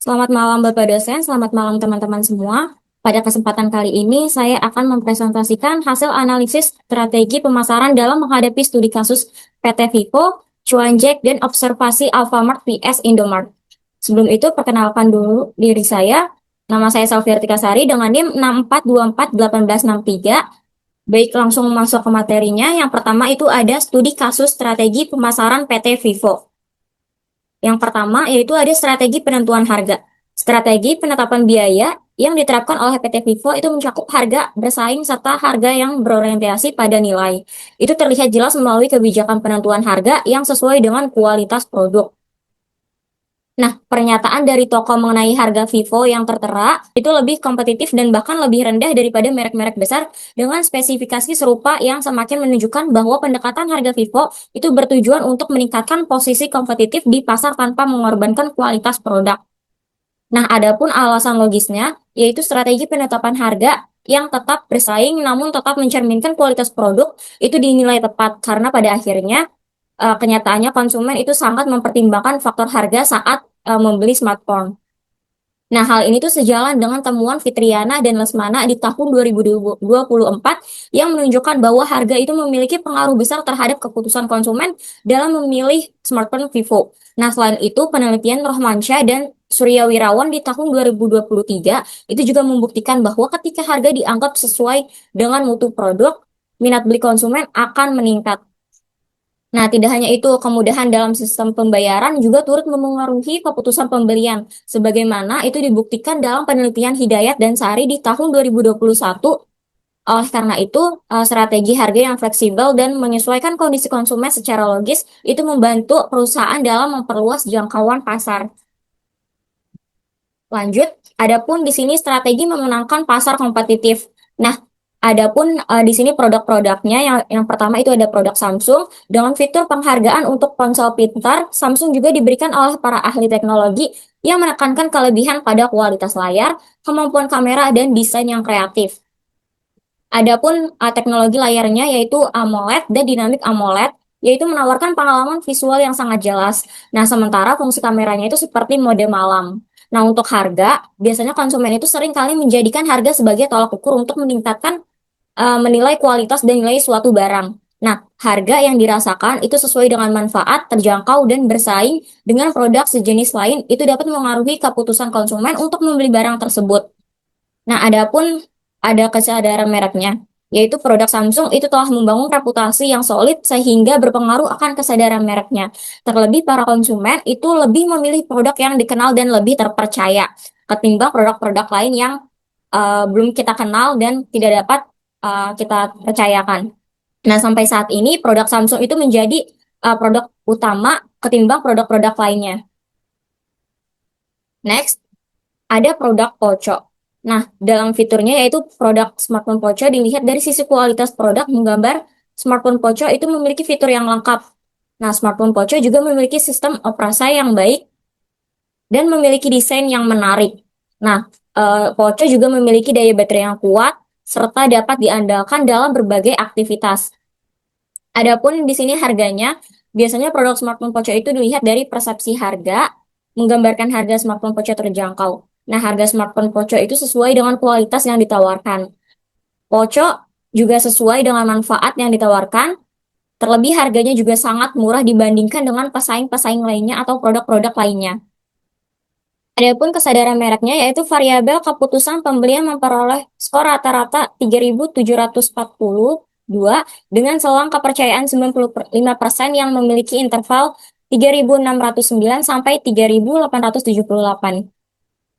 Selamat malam Bapak dosen, selamat malam teman-teman semua. Pada kesempatan kali ini saya akan mempresentasikan hasil analisis strategi pemasaran dalam menghadapi studi kasus PT Vivo, Cuanjek, dan observasi Alfamart vs Indomart. Sebelum itu perkenalkan dulu diri saya. Nama saya Salviartika Sari dengan NIM 64241863. Baik, langsung masuk ke materinya. Yang pertama itu ada studi kasus strategi pemasaran PT Vivo. Yang pertama yaitu ada strategi penentuan harga. Strategi penetapan biaya yang diterapkan oleh PT Vivo itu mencakup harga bersaing serta harga yang berorientasi pada nilai. Itu terlihat jelas melalui kebijakan penentuan harga yang sesuai dengan kualitas produk. Nah, pernyataan dari toko mengenai harga Vivo yang tertera itu lebih kompetitif dan bahkan lebih rendah daripada merek-merek besar dengan spesifikasi serupa yang semakin menunjukkan bahwa pendekatan harga Vivo itu bertujuan untuk meningkatkan posisi kompetitif di pasar tanpa mengorbankan kualitas produk. Nah, adapun alasan logisnya, yaitu strategi penetapan harga yang tetap bersaing namun tetap mencerminkan kualitas produk itu dinilai tepat karena pada akhirnya kenyataannya konsumen itu sangat mempertimbangkan faktor harga saat membeli smartphone. Nah, hal ini tuh sejalan dengan temuan Fitriana dan Lesmana di tahun 2024 yang menunjukkan bahwa harga itu memiliki pengaruh besar terhadap keputusan konsumen dalam memilih smartphone Vivo. Nah, selain itu, penelitian Rohmansyah dan Surya Wirawan di tahun 2023 itu juga membuktikan bahwa ketika harga dianggap sesuai dengan mutu produk, minat beli konsumen akan meningkat. Nah, tidak hanya itu, kemudahan dalam sistem pembayaran juga turut memengaruhi keputusan pembelian, sebagaimana itu dibuktikan dalam penelitian Hidayat dan Sari di tahun 2021. Oleh karena itu, strategi harga yang fleksibel dan menyesuaikan kondisi konsumen secara logis itu membantu perusahaan dalam memperluas jangkauan pasar. Lanjut, adapun di sini strategi memenangkan pasar kompetitif. Nah, adapun di sini produk-produknya yang pertama itu ada produk Samsung dengan fitur penghargaan untuk ponsel pintar. Samsung juga diberikan oleh para ahli teknologi yang menekankan kelebihan pada kualitas layar, kemampuan kamera dan desain yang kreatif. Adapun teknologi layarnya yaitu AMOLED dan Dynamic AMOLED, yaitu menawarkan pengalaman visual yang sangat jelas. Nah, sementara fungsi kameranya itu seperti mode malam. Nah, untuk harga, biasanya konsumen itu sering kali menjadikan harga sebagai tolak ukur untuk menilai kualitas dan nilai suatu barang. Nah, harga yang dirasakan itu sesuai dengan manfaat, terjangkau, dan bersaing dengan produk sejenis lain itu dapat mengaruhi keputusan konsumen untuk membeli barang tersebut. Nah, adapun ada kesadaran mereknya, yaitu produk Samsung itu telah membangun reputasi yang solid sehingga berpengaruh akan kesadaran mereknya. Terlebih para konsumen itu lebih memilih produk yang dikenal dan lebih terpercaya ketimbang produk-produk lain yang belum kita kenal dan tidak dapat kita percayakan. Nah, sampai saat ini produk Samsung itu menjadi produk utama ketimbang produk-produk lainnya. Next, ada produk Poco. Nah, dalam fiturnya yaitu produk smartphone Poco dilihat dari sisi kualitas produk menggambar smartphone Poco itu memiliki fitur yang lengkap. Nah, smartphone Poco juga memiliki sistem operasi yang baik dan memiliki desain yang menarik. Nah, Poco juga memiliki daya baterai yang kuat serta dapat diandalkan dalam berbagai aktivitas. Adapun di sini harganya, biasanya produk smartphone Poco itu dilihat dari persepsi harga, menggambarkan harga smartphone Poco terjangkau. Nah, harga smartphone Poco itu sesuai dengan kualitas yang ditawarkan. Poco juga sesuai dengan manfaat yang ditawarkan, terlebih harganya juga sangat murah dibandingkan dengan pesaing-pesaing lainnya atau produk-produk lainnya. Adapun kesadaran mereknya yaitu variabel keputusan pembelian memperoleh skor rata-rata 3.742 dengan selang kepercayaan 95% yang memiliki interval 3.609 sampai 3.878.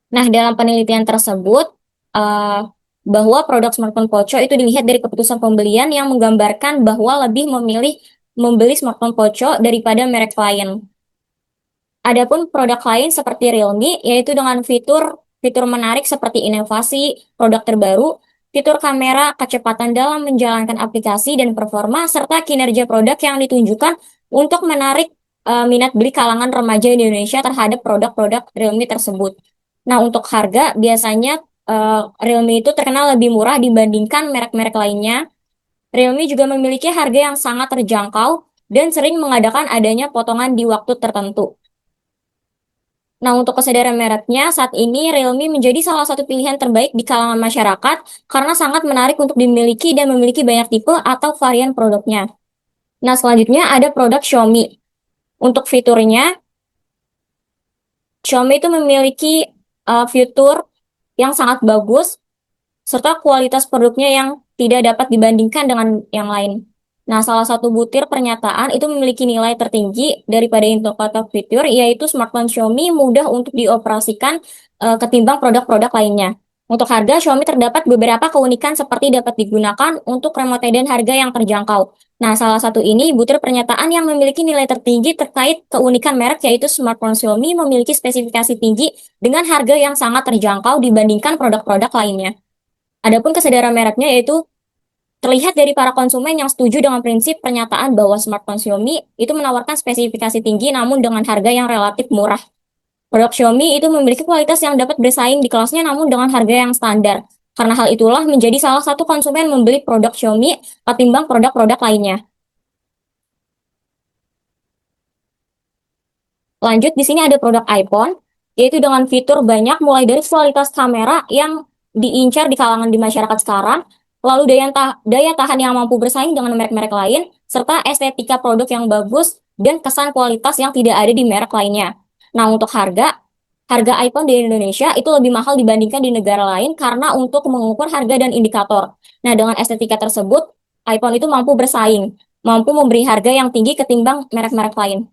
Nah, dalam penelitian tersebut, uh, bahwa produk smartphone Poco itu dilihat dari keputusan pembelian yang menggambarkan bahwa lebih memilih membeli smartphone Poco daripada merek lain. Adapun produk lain seperti Realme, yaitu dengan fitur menarik seperti inovasi, produk terbaru, fitur kamera, kecepatan dalam menjalankan aplikasi dan performa, serta kinerja produk yang ditunjukkan untuk menarik minat beli kalangan remaja Indonesia terhadap produk-produk Realme tersebut. Nah, untuk harga, biasanya Realme itu terkenal lebih murah dibandingkan merek-merek lainnya. Realme juga memiliki harga yang sangat terjangkau dan sering mengadakan adanya potongan di waktu tertentu. Nah, untuk kesadaran mereknya, saat ini Realme menjadi salah satu pilihan terbaik di kalangan masyarakat karena sangat menarik untuk dimiliki dan memiliki banyak tipe atau varian produknya. Nah, selanjutnya ada produk Xiaomi. Untuk fiturnya, Xiaomi itu memiliki fitur yang sangat bagus serta kualitas produknya yang tidak dapat dibandingkan dengan yang lain. Nah, salah satu butir pernyataan itu memiliki nilai tertinggi daripada indikator fitur, yaitu smartphone Xiaomi mudah untuk dioperasikan ketimbang produk-produk lainnya. Untuk harga, Xiaomi terdapat beberapa keunikan seperti dapat digunakan untuk remote dan harga yang terjangkau. Nah, salah satu ini butir pernyataan yang memiliki nilai tertinggi terkait keunikan merek, yaitu smartphone Xiaomi memiliki spesifikasi tinggi dengan harga yang sangat terjangkau dibandingkan produk-produk lainnya. Adapun kesadaran mereknya yaitu terlihat dari para konsumen yang setuju dengan prinsip pernyataan bahwa smartphone Xiaomi itu menawarkan spesifikasi tinggi namun dengan harga yang relatif murah. Produk Xiaomi itu memiliki kualitas yang dapat bersaing di kelasnya namun dengan harga yang standar. Karena hal itulah menjadi salah satu konsumen membeli produk Xiaomi ketimbang produk-produk lainnya. Lanjut, di sini ada produk iPhone, yaitu dengan fitur banyak mulai dari kualitas kamera yang diincar di kalangan di masyarakat sekarang, lalu daya tahan yang mampu bersaing dengan merek-merek lain, serta estetika produk yang bagus dan kesan kualitas yang tidak ada di merek lainnya. Nah, untuk harga iPhone di Indonesia itu lebih mahal dibandingkan di negara lain karena untuk mengukur harga dan indikator. Nah, dengan estetika tersebut, iPhone itu mampu bersaing, mampu memberi harga yang tinggi ketimbang merek-merek lain.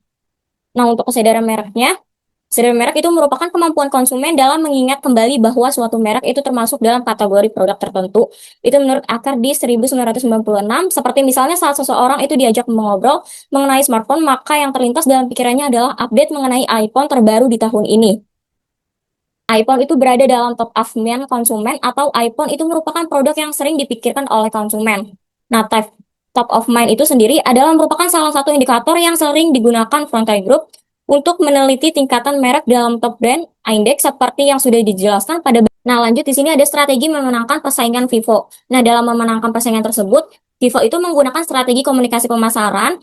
Nah, untuk kesadaran merek itu merupakan kemampuan konsumen dalam mengingat kembali bahwa suatu merek itu termasuk dalam kategori produk tertentu. Itu menurut Akar di 1996, seperti misalnya saat seseorang itu diajak mengobrol mengenai smartphone, maka yang terlintas dalam pikirannya adalah update mengenai iPhone terbaru di tahun ini. iPhone itu berada dalam top of mind konsumen atau iPhone itu merupakan produk yang sering dipikirkan oleh konsumen. Nah, top of mind itu sendiri adalah merupakan salah satu indikator yang sering digunakan Frontier Group untuk meneliti tingkatan merek dalam top brand index seperti yang sudah dijelaskan pada. Nah, lanjut di sini ada strategi memenangkan persaingan Vivo. Nah, dalam memenangkan persaingan tersebut, Vivo itu menggunakan strategi komunikasi pemasaran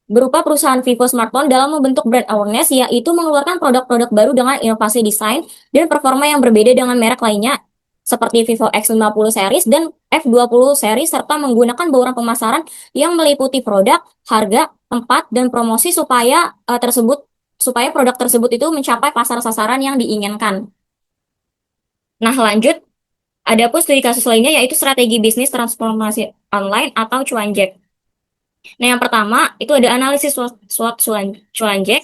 berupa perusahaan Vivo Smartphone dalam membentuk brand awareness, yaitu mengeluarkan produk-produk baru dengan inovasi desain dan performa yang berbeda dengan merek lainnya, seperti Vivo X50 series dan F20 series, serta menggunakan bauran pemasaran yang meliputi produk, harga, tempat, dan promosi supaya produk tersebut itu mencapai pasar sasaran yang diinginkan. Nah, lanjut, ada pun studi kasus lainnya yaitu strategi bisnis transformasi online atau cuanjek. Nah, yang pertama itu ada analisis SWOT cuanjek.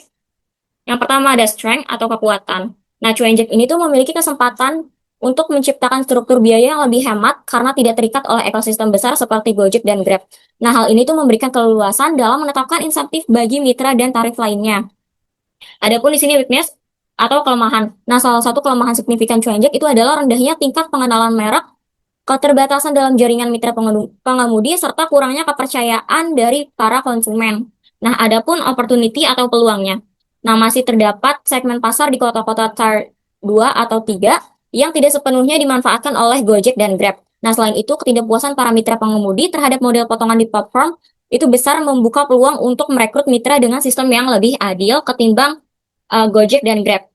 Yang pertama ada strength atau kekuatan. Nah, cuanjek ini tuh memiliki kesempatan untuk menciptakan struktur biaya yang lebih hemat karena tidak terikat oleh ekosistem besar seperti Gojek dan Grab. Nah, hal ini tuh memberikan keleluasan dalam menetapkan insentif bagi mitra dan tarif lainnya. Adapun di sini weakness atau kelemahan. Nah, salah satu kelemahan signifikan cuanjek itu adalah rendahnya tingkat pengenalan merek, keterbatasan dalam jaringan mitra pengemudi, serta kurangnya kepercayaan dari para konsumen. Nah, adapun opportunity atau peluangnya. Nah, masih terdapat segmen pasar di kota-kota Tier 2 atau 3 yang tidak sepenuhnya dimanfaatkan oleh Gojek dan Grab. Nah, selain itu, ketidakpuasan para mitra pengemudi terhadap model potongan di platform itu besar membuka peluang untuk merekrut mitra dengan sistem yang lebih adil ketimbang Gojek dan Grab.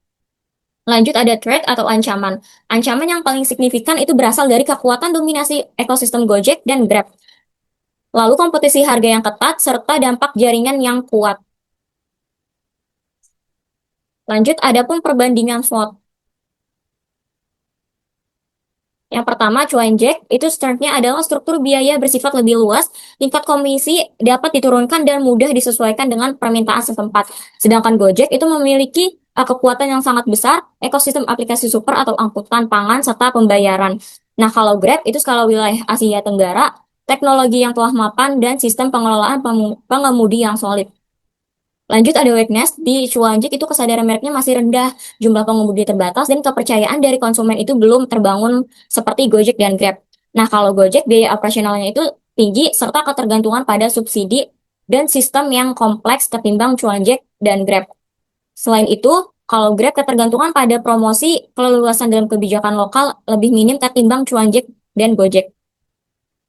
Lanjut ada threat atau ancaman. Ancaman yang paling signifikan itu berasal dari kekuatan dominasi ekosistem Gojek dan Grab. Lalu kompetisi harga yang ketat serta dampak jaringan yang kuat. Lanjut ada pun perbandingan SWOT. Yang pertama, cuanjek, itu strength-nya adalah struktur biaya bersifat lebih luas, tingkat komisi dapat diturunkan dan mudah disesuaikan dengan permintaan setempat. Sedangkan Gojek itu memiliki kekuatan yang sangat besar, ekosistem aplikasi super atau angkutan pangan, serta pembayaran. Nah, kalau Grab itu skala wilayah Asia Tenggara, teknologi yang telah mapan, dan sistem pengelolaan pengemudi yang solid. Lanjut ada weakness, di Cuanjik itu kesadaran mereknya masih rendah, jumlah pengemudi terbatas, dan kepercayaan dari konsumen itu belum terbangun seperti Gojek dan Grab. Nah, kalau Gojek biaya operasionalnya itu tinggi, serta ketergantungan pada subsidi dan sistem yang kompleks ketimbang Cuanjik dan Grab. Selain itu, kalau Grab ketergantungan pada promosi, keleluasan dalam kebijakan lokal lebih minim ketimbang Cuanjik dan Gojek.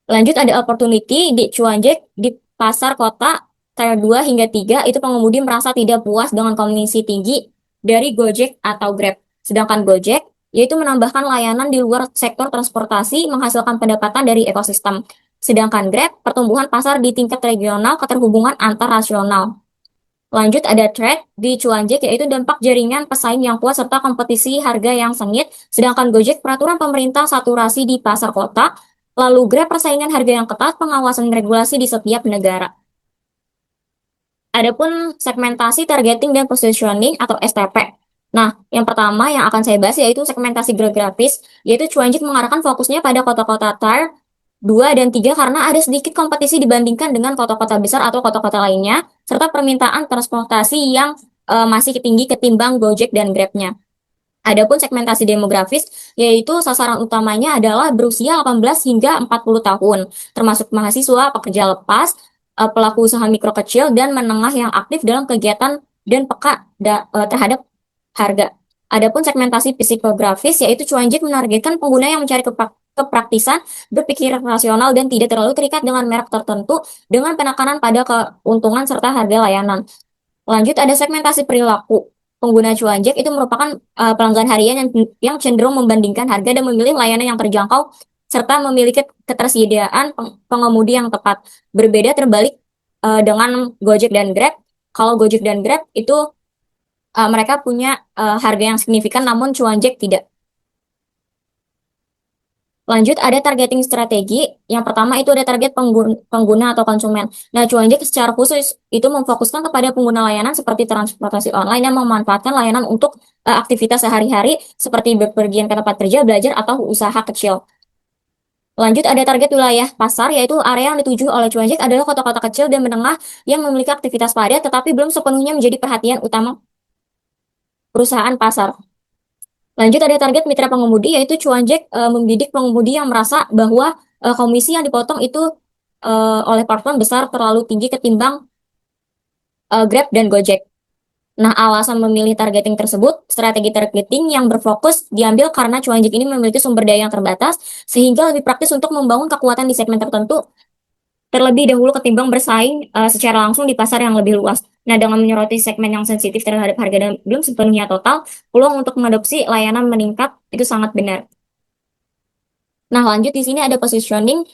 Lanjut ada opportunity di Cuanjik di pasar kota Tier 2 hingga 3 itu pengemudi merasa tidak puas dengan komisi tinggi dari Gojek atau Grab. Sedangkan Gojek yaitu menambahkan layanan di luar sektor transportasi menghasilkan pendapatan dari ekosistem. Sedangkan Grab, pertumbuhan pasar di tingkat regional, keterhubungan antar rasional. Lanjut ada trade di Cuanjek yaitu dampak jaringan pesaing yang kuat serta kompetisi harga yang sengit. Sedangkan Gojek peraturan pemerintah saturasi di pasar kota. Lalu Grab persaingan harga yang ketat, pengawasan regulasi di setiap negara. Adapun segmentasi, targeting, dan positioning atau STP. Nah, yang pertama yang akan saya bahas yaitu segmentasi geografis, yaitu Cuanjik mengarahkan fokusnya pada kota-kota Tier 2 dan 3 karena ada sedikit kompetisi dibandingkan dengan kota-kota besar atau kota-kota lainnya, serta permintaan transportasi yang masih tinggi ketimbang Gojek dan Grab-nya. Adapun segmentasi demografis, yaitu sasaran utamanya adalah berusia 18 hingga 40 tahun, termasuk mahasiswa, pekerja lepas, pelaku usaha mikro kecil, dan menengah yang aktif dalam kegiatan dan peka terhadap harga. Adapun segmentasi psikografis, yaitu Cuanjik menargetkan pengguna yang mencari kepraktisan, berpikir rasional, dan tidak terlalu terikat dengan merek tertentu dengan penekanan pada keuntungan serta harga layanan. Lanjut ada segmentasi perilaku. Pengguna Cuanjek itu merupakan pelanggan harian yang cenderung membandingkan harga dan memilih layanan yang terjangkau serta memiliki ketersediaan pengemudi yang tepat. Berbeda terbalik dengan Gojek dan Grab. Kalau Gojek dan Grab itu mereka punya harga yang signifikan namun Cuanjek tidak. Lanjut ada targeting strategi. Yang pertama itu ada target pengguna atau konsumen. Nah, Cuanjik secara khusus itu memfokuskan kepada pengguna layanan seperti transportasi online yang memanfaatkan layanan untuk aktivitas sehari-hari seperti bepergian ke tempat kerja, belajar, atau usaha kecil. Lanjut ada target wilayah pasar, yaitu area yang dituju oleh Cuanjik adalah kota-kota kecil dan menengah yang memiliki aktivitas padat tetapi belum sepenuhnya menjadi perhatian utama perusahaan pasar. Lanjut ada target mitra pengemudi, yaitu Cuanjek membidik pengemudi yang merasa bahwa komisi yang dipotong itu oleh platform besar terlalu tinggi ketimbang Grab dan Gojek. Nah, alasan memilih targeting tersebut, strategi targeting yang berfokus diambil karena Cuanjek ini memiliki sumber daya yang terbatas, sehingga lebih praktis untuk membangun kekuatan di segmen tertentu terlebih dahulu ketimbang bersaing secara langsung di pasar yang lebih luas. Nah, dengan menyoroti segmen yang sensitif terhadap harga dan belum sepenuhnya total, peluang untuk mengadopsi layanan meningkat itu sangat benar. Nah, lanjut di sini ada positioning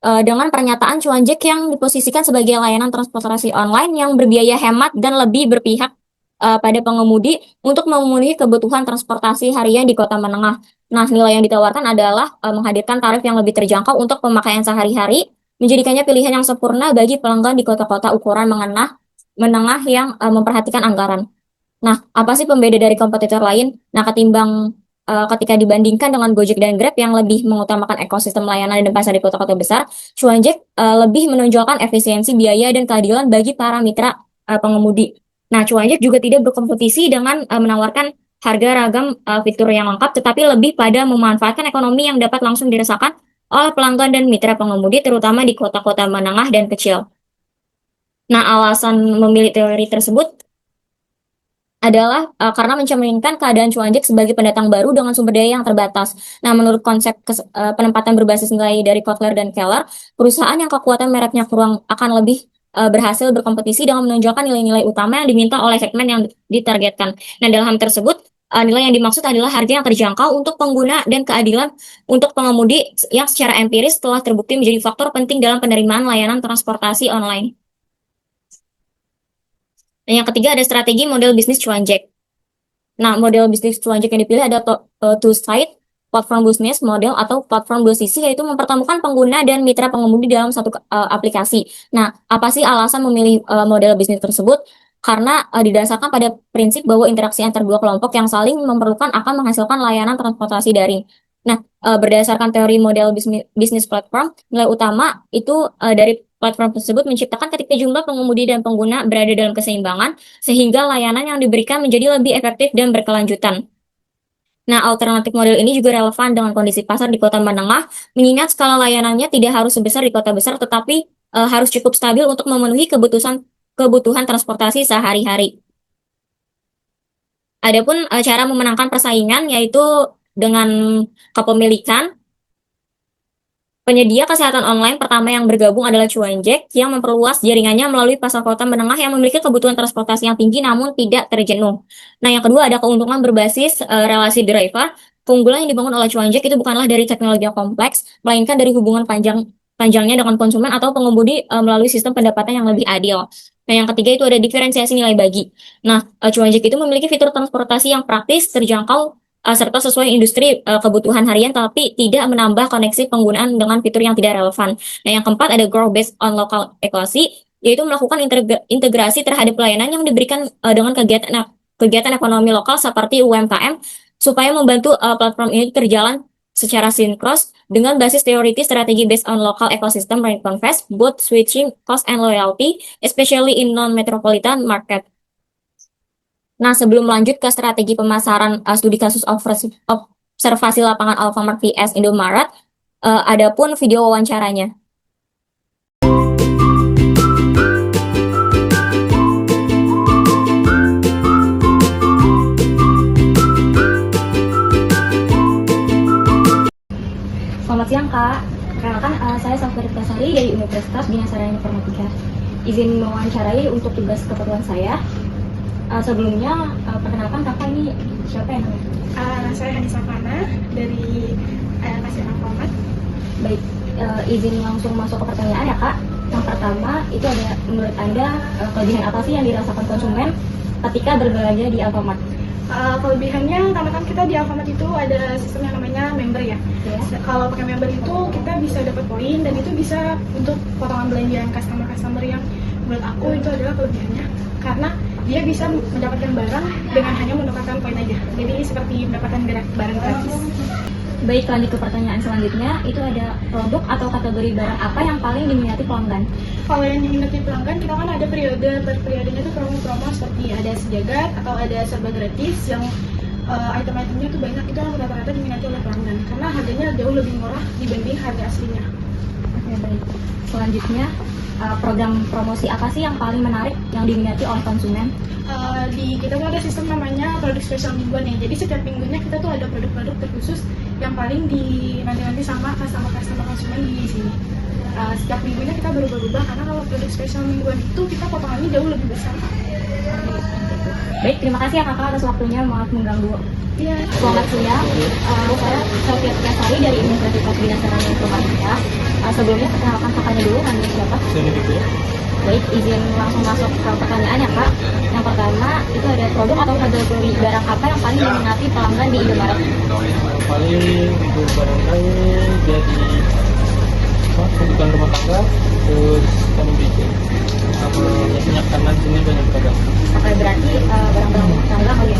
dengan pernyataan Cuanjek yang diposisikan sebagai layanan transportasi online yang berbiaya hemat dan lebih berpihak pada pengemudi untuk memenuhi kebutuhan transportasi harian di kota menengah. Nah, nilai yang ditawarkan adalah menghadirkan tarif yang lebih terjangkau untuk pemakaian sehari-hari, menjadikannya pilihan yang sempurna bagi pelanggan di kota-kota ukuran menengah yang memperhatikan anggaran. Nah, apa sih pembeda dari kompetitor lain? Nah, ketika dibandingkan dengan Gojek dan Grab yang lebih mengutamakan ekosistem layanan dan pasar di kota-kota besar, Cuanjek lebih menonjolkan efisiensi biaya dan keadilan bagi para mitra pengemudi. Nah, Cuanjek juga tidak berkompetisi dengan menawarkan harga ragam fitur yang lengkap, tetapi lebih pada memanfaatkan ekonomi yang dapat langsung dirasakan oleh pelanggan dan mitra pengemudi, terutama di kota-kota menengah dan kecil. Nah, alasan memilih teori tersebut adalah karena mencerminkan keadaan Cuanjik sebagai pendatang baru dengan sumber daya yang terbatas. Nah, menurut konsep penempatan berbasis nilai dari Kotler dan Keller, perusahaan yang kekuatan mereknya kurang akan lebih berhasil berkompetisi dengan menonjolkan nilai-nilai utama yang diminta oleh segmen yang ditargetkan. Nah, dalam hal tersebut, nilai yang dimaksud adalah harga yang terjangkau untuk pengguna dan keadilan untuk pengemudi yang secara empiris telah terbukti menjadi faktor penting dalam penerimaan layanan transportasi online. Dan yang ketiga ada strategi model bisnis Cuanjek. Nah, model bisnis Cuanjek yang dipilih ada two-side platform business model atau platform dua sisi, yaitu mempertemukan pengguna dan mitra pengemudi dalam satu aplikasi. Nah, apa sih alasan memilih model bisnis tersebut? Karena didasarkan pada prinsip bahwa interaksi antar dua kelompok yang saling memerlukan akan menghasilkan layanan transportasi daring. Nah, berdasarkan teori model bisnis platform, nilai utama itu dari platform tersebut menciptakan ketika jumlah pengemudi dan pengguna berada dalam keseimbangan, sehingga layanan yang diberikan menjadi lebih efektif dan berkelanjutan. Nah, alternatif model ini juga relevan dengan kondisi pasar di kota menengah, mengingat skala layanannya tidak harus sebesar di kota besar, tetapi harus cukup stabil untuk memenuhi kebutuhan transportasi sehari-hari. Adapun cara memenangkan persaingan yaitu dengan kepemilikan Penyedia kesehatan online pertama yang bergabung adalah Cuanjek yang memperluas jaringannya melalui pasar kota menengah yang memiliki kebutuhan transportasi yang tinggi namun tidak terjenuh. Nah, yang kedua ada keuntungan berbasis relasi driver. Keunggulan yang dibangun oleh Cuanjek itu bukanlah dari teknologi yang kompleks, melainkan dari hubungan panjangnya dengan konsumen atau pengemudi melalui sistem pendapatan yang lebih adil. Nah, yang ketiga itu ada diferensiasi nilai bagi. Nah, Cuanjek itu memiliki fitur transportasi yang praktis, terjangkau, serta sesuai industri kebutuhan harian tapi tidak menambah koneksi penggunaan dengan fitur yang tidak relevan. Nah, yang keempat ada grow based on local equity, yaitu melakukan integrasi terhadap pelayanan yang diberikan dengan kegiatan ekonomi lokal seperti UMKM supaya membantu platform ini berjalan secara sinkros dengan basis teori strategi based on local ecosystem return fast, both switching cost and loyalty, especially in non-metropolitan market. Nah, sebelum lanjut ke strategi pemasaran studi kasus observasi lapangan Alfamart vs Indomaret, ada pun video wawancaranya. Selamat siang, Kak. Perkenalkan, saya Safari Kasari dari Universitas Bina Sarana Informatika. Izin mewawancarai untuk tugas keperluan saya. Sebelumnya, perkenalkan kakak ini siapa ya namanya? Saya Hanisa Fana dari Kasir Alfamart. Baik, izin langsung masuk ke pertanyaan ya kak. Yang pertama, itu ada menurut Anda kelebihan apa sih yang dirasakan konsumen ketika berbelanja di Alfamart? Kelebihannya, karena kan kita di Alfamart itu ada sistem yang namanya member ya. Kalau pakai member itu kita bisa dapat poin dan itu bisa untuk potongan belanjaan customer yang menurut aku itu adalah kelebihannya. Karena dia bisa mendapatkan barang dengan hanya menukarkan poin aja. Jadi seperti mendapatkan barang gratis. Baik, lanjut ke pertanyaan selanjutnya. Itu ada produk atau kategori barang apa yang paling diminati pelanggan? Kalau yang diminati pelanggan, kita kan ada periode, per periodenya itu promo-promo seperti ada sejagat atau ada serba gratis yang item-itemnya itu banyak, itu rata-rata diminati oleh pelanggan karena harganya jauh lebih murah dibanding harga aslinya. Oke, baik. Selanjutnya, program promosi apa sih yang paling menarik yang diminati oleh konsumen? Di kita tuh ada sistem namanya produk spesial mingguan ya. Jadi setiap minggunya kita tuh ada produk-produk terkhusus yang paling dinanti-nanti sama customer konsumen di sini. Setiap minggunya kita berubah-ubah karena kalau produk spesial mingguan itu kita potongannya jauh lebih besar. Baik, terima kasih ya kakak atas waktunya, maaf mengganggu. Iya. Selamat siang, saya Sofia Kasari dari Universitas Bina Sarana Informatika. Sebelumnya perkenalkan kakaknya dulu, namanya siapa? Baik, izin langsung masuk ke pertanyaan ya kak. Yang pertama, itu ada produk atau kategori barang apa yang paling diminati pelanggan di Indomaret? Paling untuk barangkali jadi kebutuhan rumah tangga, terus kami bikin minyak kanan sini banyak pedagang. Oke, berarti barang-barang rumah tangga kali ya.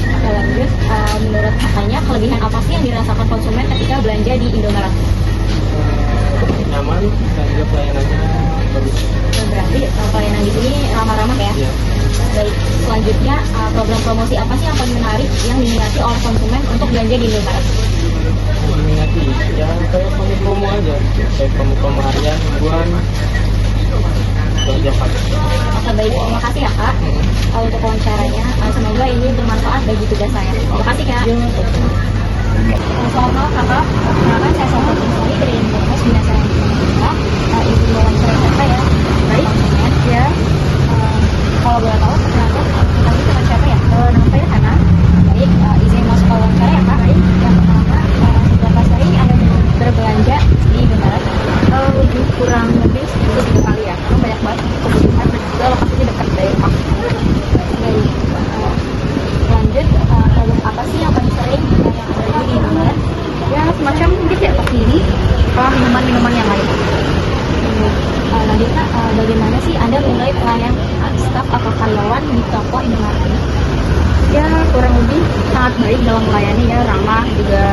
Oke, lanjut, menurut kakaknya kelebihan apa sih yang dirasakan konsumen ketika belanja di Indomaret? Nyaman dan juga pelayanannya bagus. Berarti pelayanan di sini ramah-ramah ya? Iya. Baik, selanjutnya program promosi apa sih yang paling menarik yang diminati oleh konsumen untuk belanja di Indomaret? Diminati ya kayak promo aja, kayak promo harian, mingguan, belanja paket. Oke, baik, terima kasih ya kak untuk wawancaranya. Semoga ini bermanfaat bagi tugas saya. Terima kasih kak. Selamat malam kakak, perkenalkan saya Sofia Kasari dari Universitas Bina Sarana Informatika. Izin wawancara kakak ya. Baik, ya. Kalau boleh tahu, perkenalkan kita ini teman siapa ya? Nama saya Hana. Baik, izin masuk ke wawancara ya kak. Baik, yang pertama, berapa sering Anda berbelanja di Indomaret? Kurang lebih seminggu 3 kali ya, karena banyak banget kebutuhan dan juga lokasinya dekat dari rumah. Baik, lanjut, produk apa sih yang paling sering yang ada di Indomaret? Ya semacam gift ya seperti ini, minuman-minuman yang lain. Lanjut kak, bagaimana sih Anda menilai pelayanan staf atau karyawan di toko Indomaret ini? Ya kurang lebih sangat baik dalam melayani ya, ramah juga,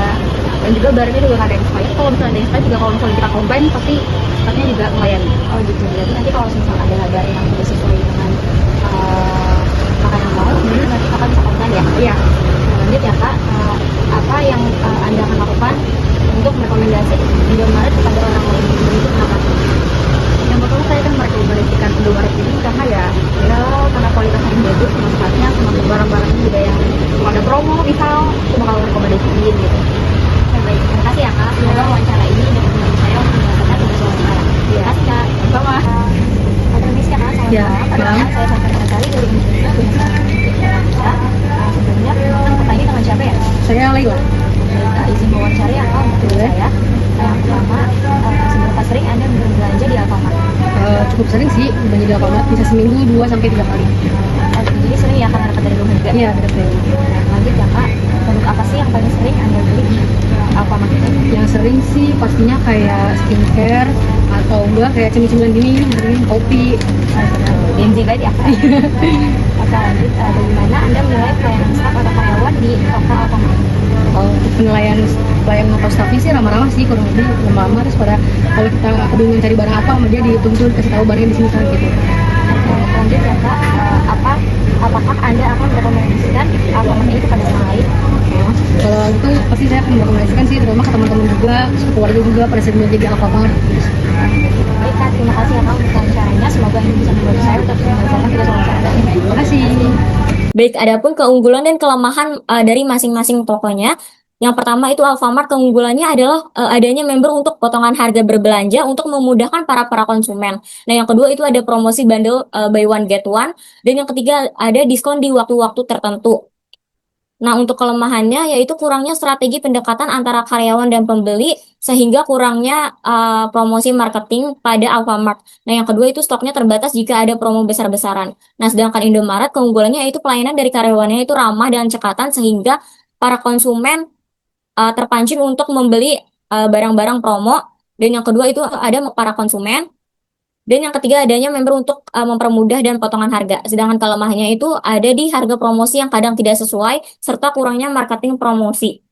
dan juga barangnya juga nggak ada yang expired. Kalau misalnya ada yang expired juga, kalau misalnya kita komplain pasti stafnya juga melayani. Oh gitu, jadi nanti kalau misalnya ada barang yang tidak sesuai dengan kakak yang mau, nanti kakak bisa komplain ya? Iya. Lanjut ya kak, apa yang Anda akan lakukan untuk merekomendasi Indomaret kepada orang lain? Itu kenapa? Yang pertama saya kan merekomendasikan Indomaret ini karena ya karena kualitasnya yang bagus, manfaatnya, termasuk barang-barangnya juga yang kalau ada promo misal, itu bakal rekomendasiin gitu. Baik, terima kasih ya kak. Semoga wawancara ini dapat Ya, Perkenalkan, saya Sasha Sari dari Universitas Pemasaran Indonesia. Sebelumnya pertanyaan dengan siapa ya? saya Laila. Baik, izin wawancara ya Kak untuk Boleh. saya. Yang pertama, seberapa sering Anda berbelanja di Alfamart? Cukup sering sih belanja di Alfamart, bisa seminggu 2 sampai 3 kali. Jadi sering ya karena dapat dari rumah juga. Iya, betul. Lanjut ya Kak, produk apa sih yang paling sering Anda beli di Alfamart itu? Yang sering sih pastinya kayak skincare atau enggak kayak cemil-cemilan gini, kopi. Gen Z banget ya Kak. Oke lanjut, bagaimana Anda menilai pelayanan staf atau karyawan di toko Alfamart? Untuk penilaian pelayanan atau staffnya sih ramah-ramah sih, kurang lebih ramah-ramah. Terus pada kalau kita kebingungan cari barang apa, sama dia dituntun kasih tahu barangnya di sini kan gitu. Lanjut ya Kak, apakah Anda akan merekomendasikan Alfamart itu pada orang lain? Kalau itu pasti saya akan merekomendasikan sih, terutama ke teman-teman juga, ke keluarga juga pada sering belanja di Alfamart. Baik Kak, terima kasih ya Kak untuk wawancaranya. Semoga ini bisa membantu saya untuk menyelesaikan tugas wawancara. Terima kasih. Baik, adapun keunggulan dan kelemahan dari masing-masing tokonya. Yang pertama itu Alfamart, keunggulannya adalah adanya member untuk potongan harga berbelanja untuk memudahkan para konsumen. Nah, yang kedua itu ada promosi bundle buy one get one, dan yang ketiga ada diskon di waktu-waktu tertentu. Nah, untuk kelemahannya yaitu kurangnya strategi pendekatan antara karyawan dan pembeli sehingga kurangnya promosi marketing pada Alfamart. Nah, yang kedua itu stoknya terbatas jika ada promo besar-besaran. Nah, sedangkan Indomaret keunggulannya yaitu pelayanan dari karyawannya itu ramah dan cekatan sehingga para konsumen terpancing untuk membeli barang-barang promo. Dan yang kedua itu ada para konsumen. Dan yang ketiga adanya member untuk mempermudah dan potongan harga. Sedangkan kelemahannya itu ada di harga promosi yang kadang tidak sesuai serta kurangnya marketing promosi.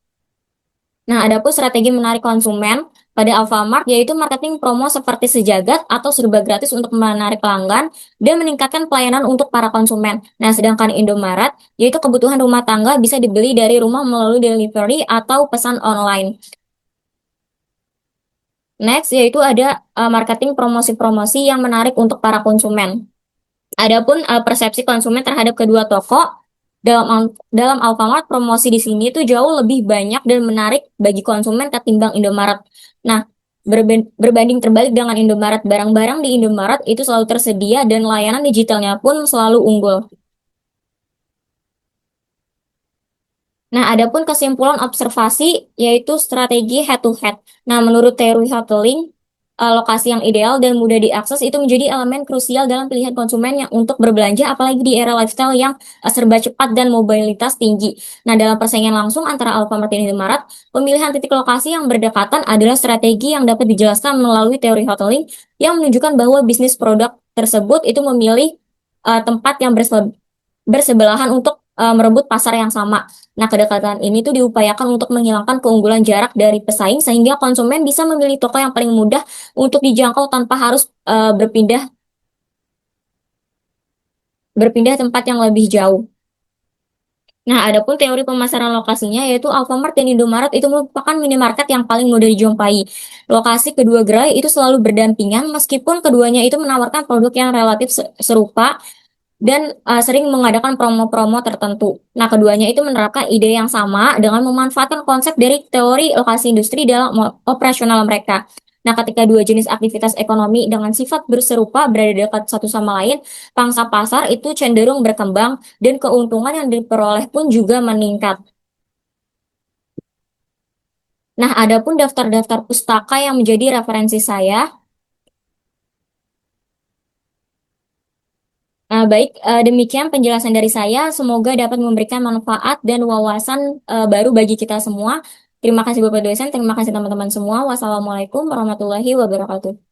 Nah, adapun strategi menarik konsumen pada Alfamart yaitu marketing promo seperti sejagat atau serba gratis untuk menarik pelanggan dan meningkatkan pelayanan untuk para konsumen. Nah, sedangkan Indomaret yaitu kebutuhan rumah tangga bisa dibeli dari rumah melalui delivery atau pesan online. Next, yaitu ada marketing promosi-promosi yang menarik untuk para konsumen. Adapun persepsi konsumen terhadap kedua toko, dalam Alfamart promosi di sini itu jauh lebih banyak dan menarik bagi konsumen ketimbang Indomaret. Nah, berbanding terbalik dengan Indomaret, barang-barang di Indomaret itu selalu tersedia dan layanan digitalnya pun selalu unggul. Nah, adapun kesimpulan observasi yaitu strategi head to head. Nah, menurut teori hoteling, lokasi yang ideal dan mudah diakses itu menjadi elemen krusial dalam pilihan konsumen yang untuk berbelanja, apalagi di era lifestyle yang serba cepat dan mobilitas tinggi. Nah, dalam persaingan langsung antara Alfamart dan Indomaret, pemilihan titik lokasi yang berdekatan adalah strategi yang dapat dijelaskan melalui teori hoteling yang menunjukkan bahwa bisnis produk tersebut itu memilih tempat yang bersebelahan untuk merebut pasar yang sama. Nah, kedekatan ini tuh diupayakan untuk menghilangkan keunggulan jarak dari pesaing sehingga konsumen bisa memilih toko yang paling mudah untuk dijangkau tanpa harus berpindah tempat yang lebih jauh. Nah, adapun teori pemasaran lokasinya yaitu Alfamart dan Indomaret itu merupakan minimarket yang paling mudah dijumpai. Lokasi kedua gerai itu selalu berdampingan meskipun keduanya itu menawarkan produk yang relatif serupa dan sering mengadakan promo-promo tertentu. Nah, keduanya itu menerapkan ide yang sama dengan memanfaatkan konsep dari teori lokasi industri dalam operasional mereka. Nah, ketika dua jenis aktivitas ekonomi dengan sifat berserupa berada dekat satu sama lain, pangsa pasar itu cenderung berkembang dan keuntungan yang diperoleh pun juga meningkat. Nah, adapun daftar-daftar pustaka yang menjadi referensi saya. Baik, demikian penjelasan dari saya. Semoga dapat memberikan manfaat dan wawasan baru bagi kita semua. Terima kasih Bapak dosen, terima kasih teman-teman semua. Wassalamualaikum warahmatullahi wabarakatuh.